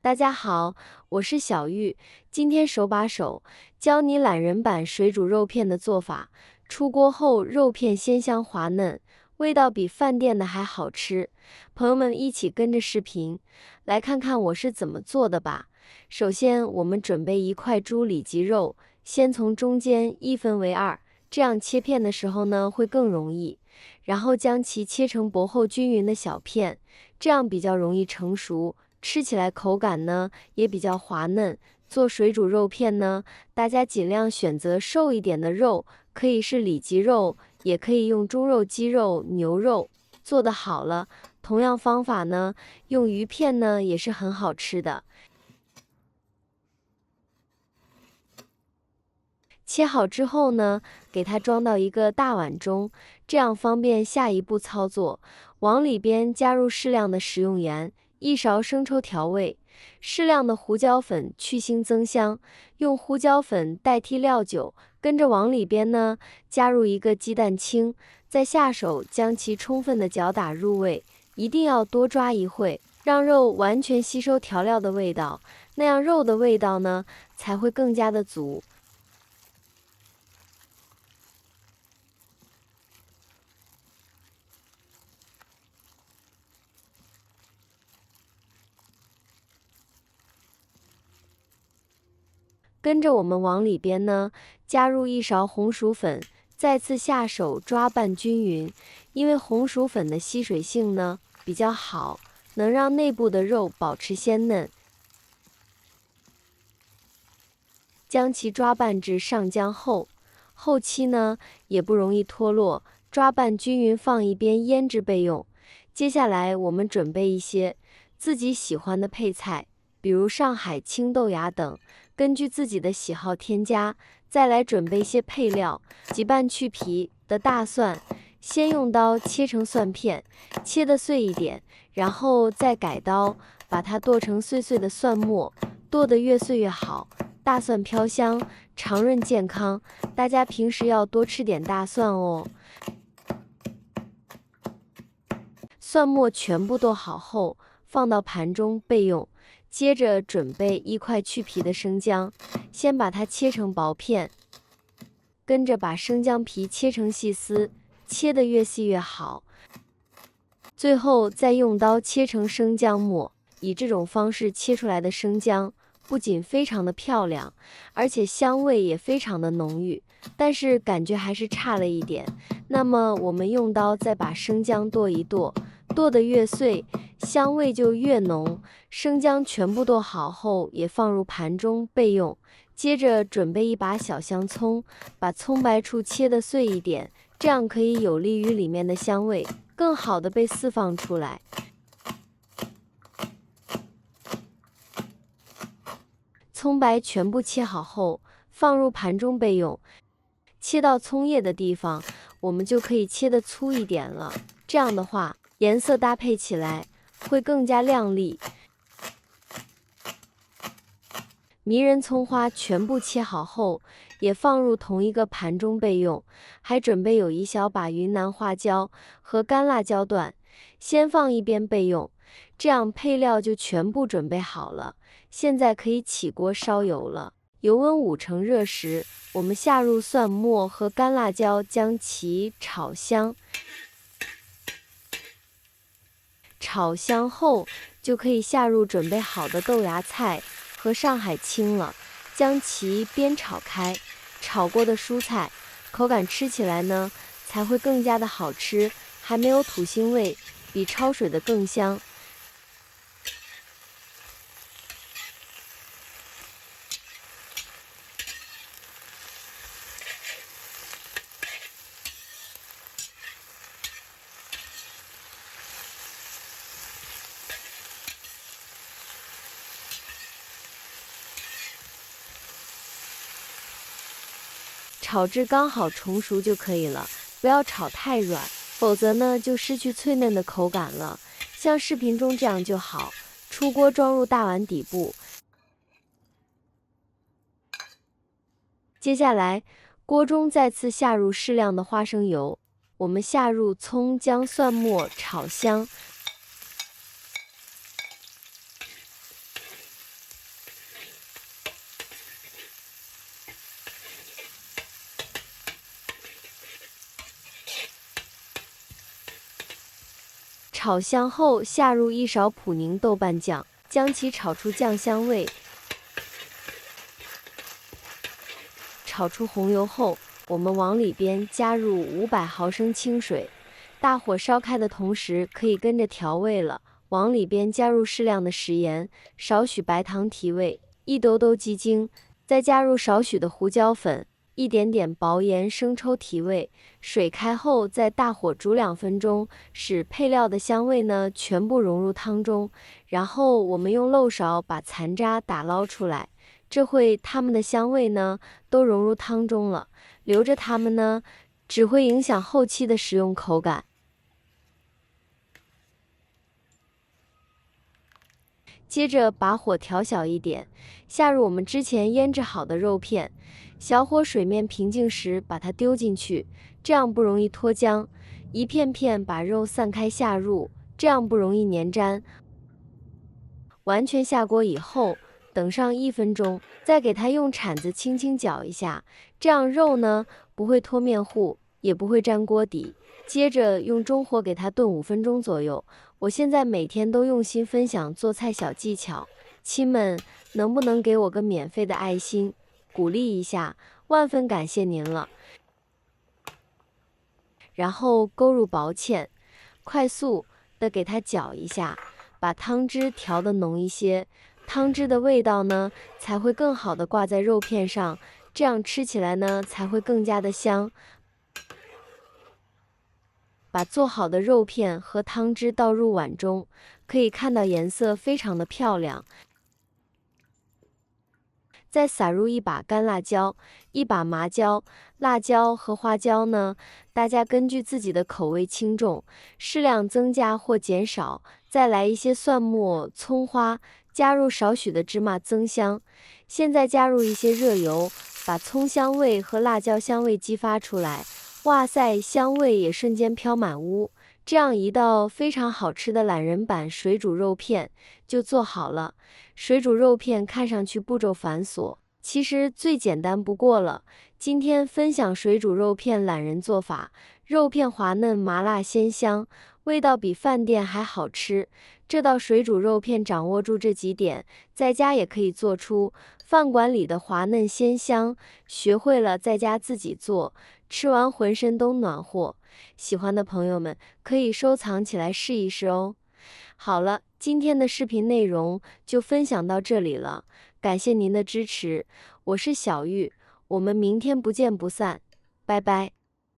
大家好，我是小玉，今天手把手教你懒人版水煮肉片的做法。出锅后，肉片鲜香滑嫩，味道比饭店的还好吃。朋友们一起跟着视频来看看我是怎么做的吧。首先，我们准备一块猪里脊肉，先从中间一分为二，这样切片的时候呢会更容易。然后将其切成薄厚均匀的小片，这样比较容易成熟。吃起来口感呢也比较滑嫩。做水煮肉片呢，大家尽量选择瘦一点的肉，可以是里脊肉，也可以用猪肉、鸡肉、牛肉。做得好了，同样方法呢，用鱼片呢也是很好吃的。切好之后呢，给它装到一个大碗中，这样方便下一步操作。往里边加入适量的食用盐，一勺生抽调味，适量的胡椒粉去腥增香，用胡椒粉代替料酒。跟着往里边呢，加入一个鸡蛋清，再下手将其充分的搅打入味，一定要多抓一会，让肉完全吸收调料的味道，那样肉的味道呢才会更加的足。跟着我们往里边呢，加入一勺红薯粉，再次下手抓拌均匀。因为红薯粉的吸水性呢比较好，能让内部的肉保持鲜嫩。将其抓拌至上浆后，后期呢也不容易脱落。抓拌均匀放一边腌制备用。接下来我们准备一些自己喜欢的配菜，比如上海青豆芽等，根据自己的喜好添加。再来准备一些配料，几瓣去皮的大蒜，先用刀切成蒜片，切得碎一点，然后再改刀把它剁成碎碎的蒜末，剁得越碎越好。大蒜飘香，长润健康，大家平时要多吃点大蒜哦。蒜末全部剁好后，放到盘中备用。接着准备一块去皮的生姜，先把它切成薄片，跟着把生姜皮切成细丝，切得越细越好。最后再用刀切成生姜末，以这种方式切出来的生姜不仅非常的漂亮，而且香味也非常的浓郁，但是感觉还是差了一点。那么我们用刀再把生姜剁一剁，剁得越碎，香味就越浓。生姜全部剁好后，也放入盘中备用。接着准备一把小香葱，把葱白处切得碎一点，这样可以有利于里面的香味更好的被释放出来。葱白全部切好后，放入盘中备用。切到葱叶的地方，我们就可以切得粗一点了，这样的话颜色搭配起来会更加亮丽。迷人葱花全部切好后，也放入同一个盘中备用。还准备有一小把云南花椒和干辣椒段，先放一边备用。这样配料就全部准备好了。现在可以起锅烧油了，油温5成热时，我们下入蒜末和干辣椒，将其炒香。炒香后，就可以下入准备好的豆芽菜和上海青了，将其煸炒开。炒过的蔬菜，口感吃起来呢才会更加的好吃，还没有土腥味，比焯水的更香。炒至刚好成熟就可以了，不要炒太软，否则呢就失去脆嫩的口感了。像视频中这样就好。出锅装入大碗底部。接下来，锅中再次下入适量的花生油，我们下入葱姜蒜末炒香。炒香后，下入1勺普宁豆瓣酱，将其炒出酱香味。炒出红油后，我们往里边加入500毫升清水，大火烧开的同时，可以跟着调味了。往里边加入适量的食盐，少许白糖提味，1兜兜鸡精，再加入少许的胡椒粉，一点点薄盐生抽提味。水开后，再大火煮2分钟，使配料的香味呢全部融入汤中。然后我们用漏勺把残渣打捞出来，这会它们的香味呢都融入汤中了。留着它们呢，只会影响后期的食用口感。接着把火调小一点，下入我们之前腌制好的肉片，小火水面平静时把它丢进去，这样不容易脱浆。一片片把肉散开下入，这样不容易粘粘。完全下锅以后，等上1分钟，再给它用铲子轻轻搅一下，这样肉呢不会脱面糊，也不会粘锅底。接着用中火给它炖5分钟左右。我现在每天都用心分享做菜小技巧，亲们能不能给我个免费的爱心，鼓励一下，万分感谢您了。然后勾入薄芡，快速的给它搅一下，把汤汁调得浓一些，汤汁的味道呢才会更好的挂在肉片上，这样吃起来呢才会更加的香。把做好的肉片和汤汁倒入碗中，可以看到颜色非常的漂亮。再撒入1把干辣椒、1把麻椒，辣椒和花椒呢，大家根据自己的口味轻重，适量增加或减少。再来一些蒜末、葱花，加入少许的芝麻增香。现在加入一些热油，把葱香味和辣椒香味激发出来。哇塞，香味也瞬间飘满屋，这样一道非常好吃的懒人版水煮肉片就做好了。水煮肉片看上去步骤繁琐，其实最简单不过了。今天分享水煮肉片懒人做法，肉片滑嫩，麻辣鲜香，味道比饭店还好吃。这道水煮肉片掌握住这几点，在家也可以做出饭馆里的滑嫩鲜香。学会了在家自己做，吃完浑身都暖和。喜欢的朋友们可以收藏起来试一试哦。好了，今天的视频内容就分享到这里了，感谢您的支持，我是小玉，我们明天不见不散，拜拜。